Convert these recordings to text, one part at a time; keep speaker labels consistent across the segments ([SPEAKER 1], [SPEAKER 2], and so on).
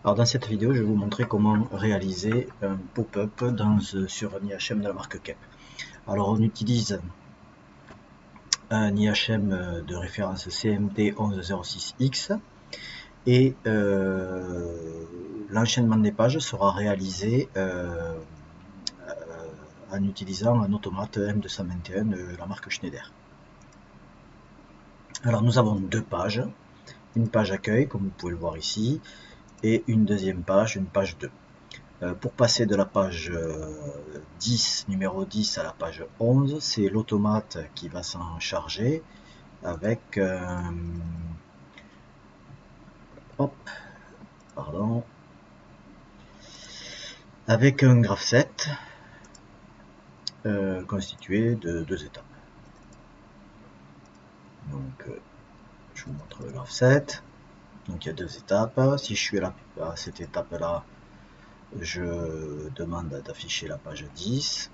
[SPEAKER 1] Alors dans cette vidéo, je vais vous montrer comment réaliser un pop-up sur un IHM de la marque KEP. Alors on utilise un IHM de référence CMD 1106X et l'enchaînement des pages sera réalisé en utilisant un automate M221 de la marque Schneider. Alors nous avons deux pages, une page accueil comme vous pouvez le voir ici, et une deuxième page, une page 2. Pour passer de la page 10, numéro 10 à la page 11, c'est l'automate qui va s'en charger avec avec un graphset constitué de deux étapes. Donc je vous montre le graphset. Donc il y a deux étapes. Si je suis à cette étape là, je demande d'afficher la page 10.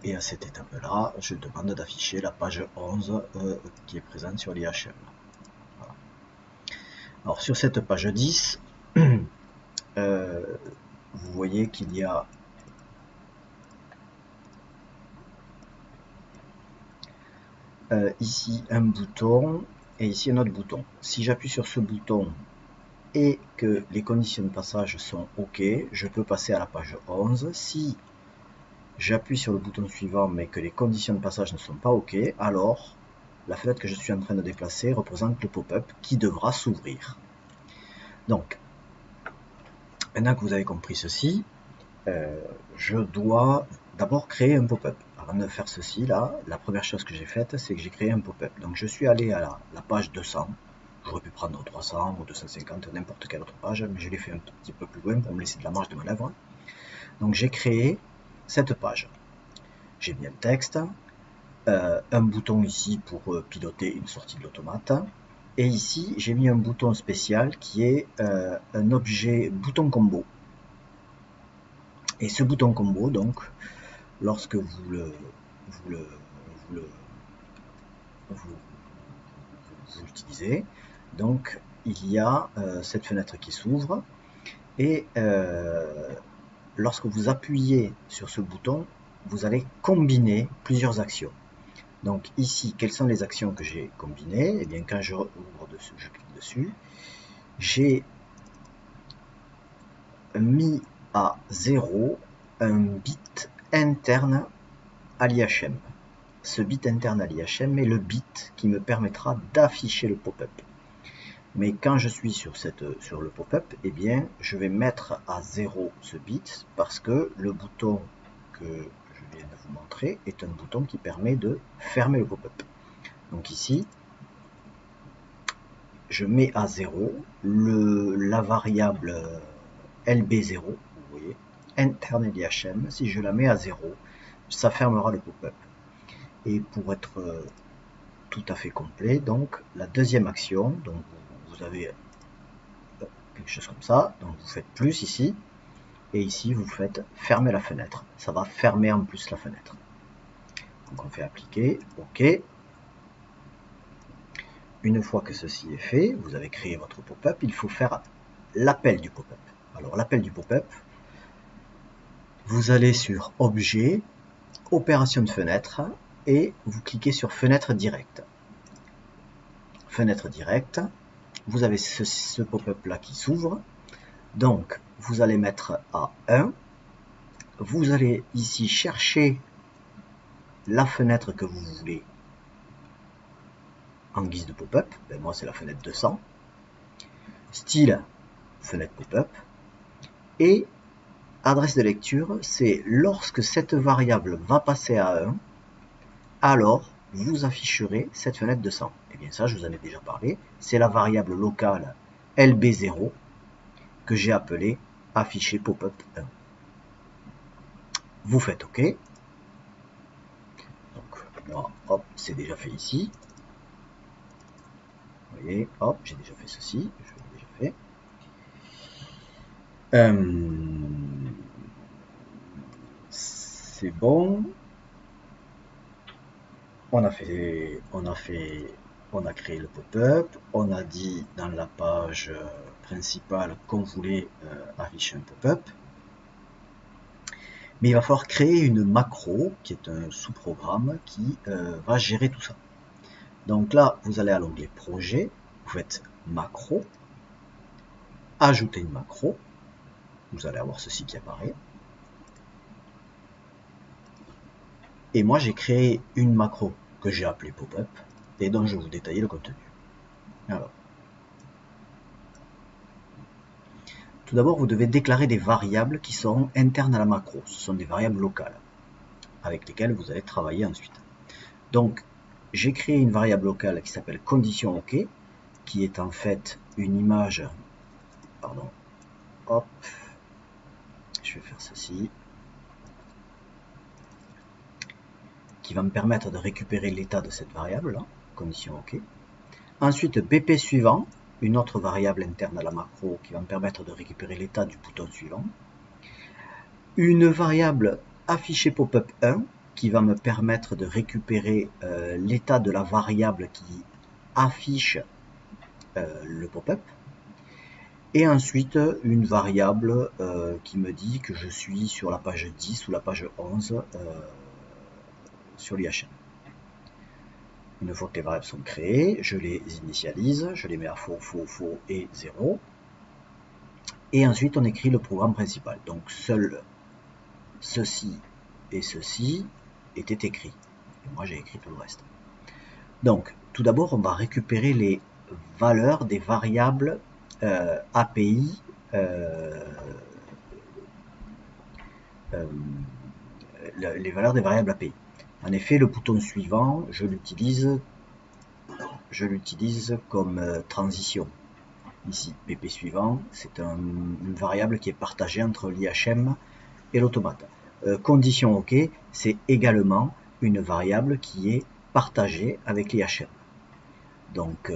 [SPEAKER 1] Et à cette étape là, je demande d'afficher la page 11 qui est présente sur l'IHM. Voilà. Alors sur cette page 10, vous voyez qu'il y a ici un bouton et ici un autre bouton. Si j'appuie sur ce bouton et que les conditions de passage sont OK, je peux passer à la page 11. Si j'appuie sur le bouton suivant mais que les conditions de passage ne sont pas OK, alors la fenêtre que je suis en train de déplacer représente le pop-up qui devra s'ouvrir. Donc, maintenant que vous avez compris ceci, je dois d'abord créer un pop-up. Avant de faire ceci, là, la première chose que j'ai faite, c'est que j'ai créé un pop-up. Donc je suis allé à la page 200. J'aurais pu prendre 300 ou 250, n'importe quelle autre page, mais je l'ai fait un petit peu plus loin pour me laisser de la marge de manœuvre. Donc j'ai créé cette page. J'ai mis un texte, un bouton ici pour piloter une sortie de l'automate. Et ici, j'ai mis un bouton spécial qui est un objet bouton combo. Et ce bouton combo, donc, lorsque vous l'utilisez, donc il y a cette fenêtre qui s'ouvre et lorsque vous appuyez sur ce bouton, vous allez combiner plusieurs actions. Donc ici, quelles sont les actions que j'ai combinées? Eh bien, quand je ouvre dessus, je clique dessus, j'ai mis à 0 un bit interne à l'IHM. Ce bit interne à l'IHM est le bit qui me permettra d'afficher le pop-up. Mais quand je suis sur le pop-up, eh bien, je vais mettre à 0 ce bit parce que le bouton que je viens de vous montrer est un bouton qui permet de fermer le pop-up. Donc ici, je mets à 0 la variable LB0, vous voyez, interne l'IHM. Si je la mets à 0, ça fermera le pop-up. Et pour être tout à fait complet, donc la deuxième action, donc vous avez quelque chose comme ça, donc vous faites plus ici, et ici vous faites fermer la fenêtre, ça va fermer en plus la fenêtre. Donc on fait appliquer, OK. Une fois que ceci est fait, vous avez créé votre pop-up, il faut faire l'appel du pop-up. Alors l'appel du pop-up, vous allez sur Objet, Opération de fenêtre, et vous cliquez sur Fenêtre directe. Fenêtre directe, vous avez ce pop-up là qui s'ouvre, donc vous allez mettre à 1, vous allez ici chercher la fenêtre que vous voulez en guise de pop-up, ben moi c'est la fenêtre 200, style fenêtre pop-up, et adresse de lecture, c'est lorsque cette variable va passer à 1, alors vous afficherez cette fenêtre 200. Et bien ça, je vous en ai déjà parlé, c'est la variable locale LB0 que j'ai appelée afficher pop-up 1. Vous faites OK. Donc moi, hop, c'est déjà fait ici. Vous voyez, hop, j'ai déjà fait ceci, je l'ai déjà fait. C'est bon. On a fait on a créé le pop-up, on a dit dans la page principale qu'on voulait afficher un pop-up. Mais il va falloir créer une macro, qui est un sous-programme, qui va gérer tout ça. Donc là, vous allez à l'onglet Projet, vous faites Macro, Ajouter une macro, vous allez avoir ceci qui apparaît. Et moi, j'ai créé une macro que j'ai appelée Pop-up, et dont je vais vous détailler le contenu. Alors, tout d'abord, vous devez déclarer des variables qui seront internes à la macro. Ce sont des variables locales, avec lesquelles vous allez travailler ensuite. Donc, j'ai créé une variable locale qui s'appelle condition OK, qui est en fait une image, pardon, hop, je vais faire ceci, qui va me permettre de récupérer l'état de cette variable, là, condition OK. Ensuite, BP suivant, une autre variable interne à la macro qui va me permettre de récupérer l'état du bouton suivant. Une variable afficher pop-up 1 qui va me permettre de récupérer l'état de la variable qui affiche le pop-up. Et ensuite, une variable qui me dit que je suis sur la page 10 ou la page 11 sur l'IHM. Une fois que les variables sont créées, je les initialise, je les mets à faux, faux, faux et 0. Et ensuite, on écrit le programme principal. Donc, seul ceci et ceci étaient écrits. Et moi, j'ai écrit tout le reste. Donc, tout d'abord, on va récupérer les valeurs des variables API les valeurs des variables API. En effet, le bouton suivant, je l'utilise comme transition. Ici, BP suivant, c'est une variable qui est partagée entre l'IHM et l'automate. Condition OK, c'est également une variable qui est partagée avec l'IHM. Donc,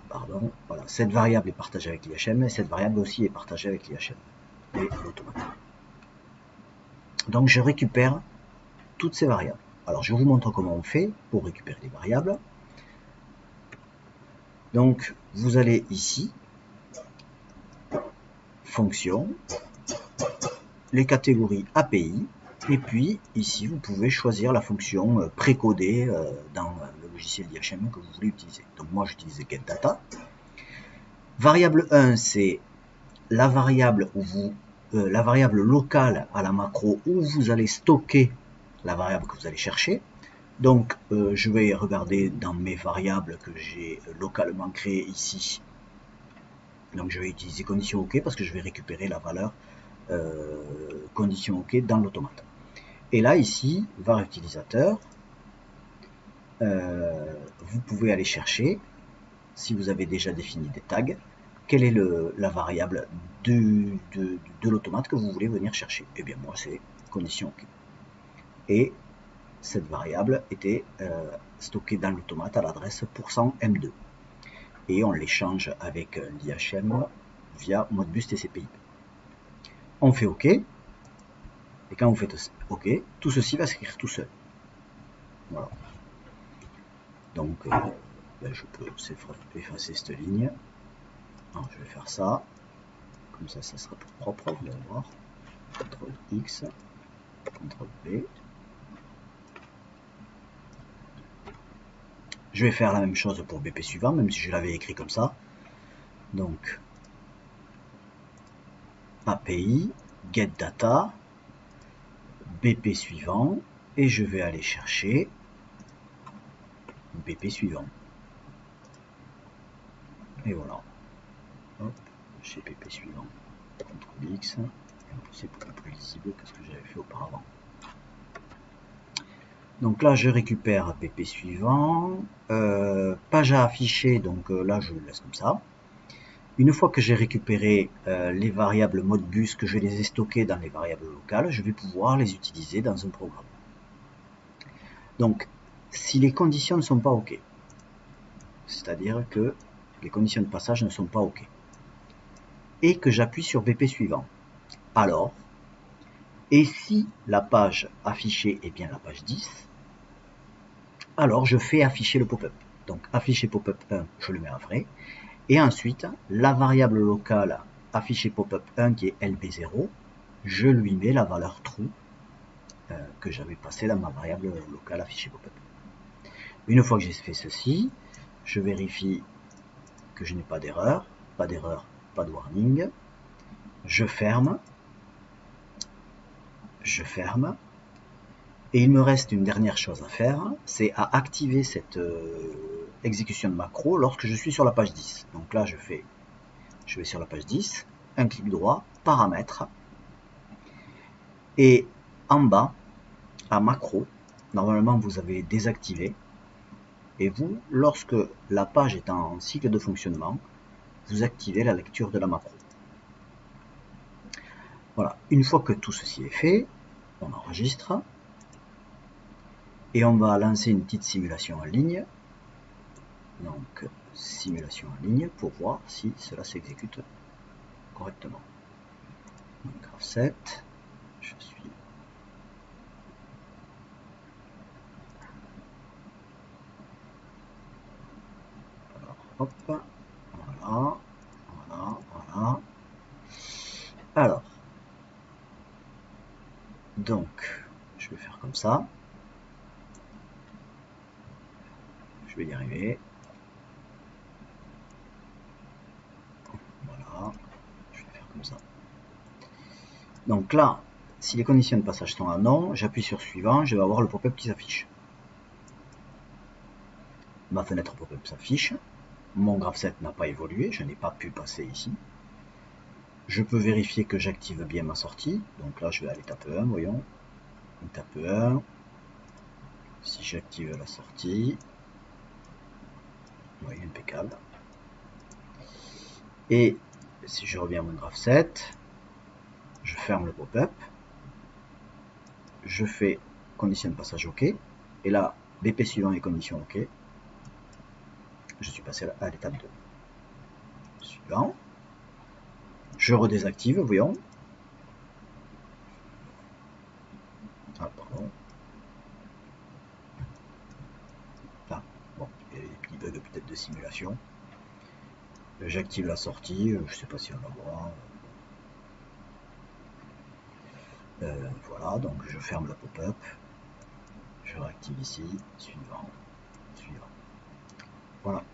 [SPEAKER 1] pardon, voilà, cette variable est partagée avec l'IHM et cette variable aussi est partagée avec l'IHM et l'automate. Donc, je récupère toutes ces variables. Alors, je vous montre comment on fait pour récupérer les variables. Donc, vous allez ici, fonction, les catégories API, et puis ici, vous pouvez choisir la fonction précodée dans le logiciel d'IHM que vous voulez utiliser. Donc, moi, j'utilise getData. Variable 1, c'est la variable la variable locale à la macro où vous allez stocker la variable que vous allez chercher. Donc, je vais regarder dans mes variables que j'ai localement créées ici. Donc, je vais utiliser condition OK parce que je vais récupérer la valeur condition OK dans l'automate. Et là, ici, var utilisateur, vous pouvez aller chercher, si vous avez déjà défini des tags, quelle est la variable de l'automate que vous voulez venir chercher. Eh bien, moi, c'est condition OK. Et cette variable était stockée dans l'automate à l'adresse %m2. Et on l'échange avec l'IHM via Modbus TCP/IP. On fait OK. Et quand vous faites OK, tout ceci va s'écrire tout seul. Voilà. Donc, je peux effacer cette ligne. Alors, je vais faire ça. Comme ça, ça sera plus propre, vous allez voir. CTRL X, CTRL V. Je vais faire la même chose pour BP suivant, même si je l'avais écrit comme ça. Donc, API, getData, BP suivant, et je vais aller chercher BP suivant. Et voilà. Hop, chez BP suivant. CTRL X. C'est beaucoup plus lisible que ce que j'avais fait auparavant. Donc là, je récupère BP suivant. Page à afficher, donc là, je le laisse comme ça. Une fois que j'ai récupéré les variables Modbus, que je les ai stockées dans les variables locales, je vais pouvoir les utiliser dans un programme. Donc, si les conditions ne sont pas OK, c'est-à-dire que les conditions de passage ne sont pas OK, et que j'appuie sur BP suivant, alors, et si la page affichée est bien la page 10, alors je fais afficher le pop-up. Donc afficher pop-up 1, je le mets en vrai. Et ensuite, la variable locale afficher pop-up 1 qui est LB0, je lui mets la valeur true que j'avais passée dans ma variable locale afficher pop-up. Une fois que j'ai fait ceci, je vérifie que je n'ai pas d'erreur, pas de warning. Je ferme. Et il me reste une dernière chose à faire, c'est à activer cette exécution de macro lorsque je suis sur la page 10. Donc là, je vais sur la page 10, un clic droit, paramètres, et en bas, à macro, normalement vous avez désactivé, et vous, lorsque la page est en cycle de fonctionnement, vous activez la lecture de la macro. Voilà, une fois que tout ceci est fait, on enregistre, et on va lancer une petite simulation en ligne. Donc, simulation en ligne pour voir si cela s'exécute correctement. Donc, graph 7, je suis. Alors, hop, voilà, voilà, voilà. Alors, donc, je vais faire comme ça. Je vais y arriver. Voilà, je vais faire comme ça. Donc là, si les conditions de passage sont à non, j'appuie sur suivant, je vais avoir le pop-up qui s'affiche. Ma fenêtre pop-up s'affiche. Mon graph 7 n'a pas évolué, je n'ai pas pu passer ici. Je peux vérifier que j'active bien ma sortie. Donc là, je vais à l'étape 1, voyons. Étape 1. Si j'active la sortie, oui, impeccable. Et si je reviens à mon graph 7, je ferme le pop-up. Je fais condition de passage OK. Et là, BP suivant et condition OK. Je suis passé à l'étape 2. Suivant. Je redésactive, voyons. Ah, pardon. Ah, bon, il y a des petits bugs peut-être de simulation. J'active la sortie, je ne sais pas si on la voit. Voilà, donc je ferme le pop-up. Je réactive ici, suivant. Voilà.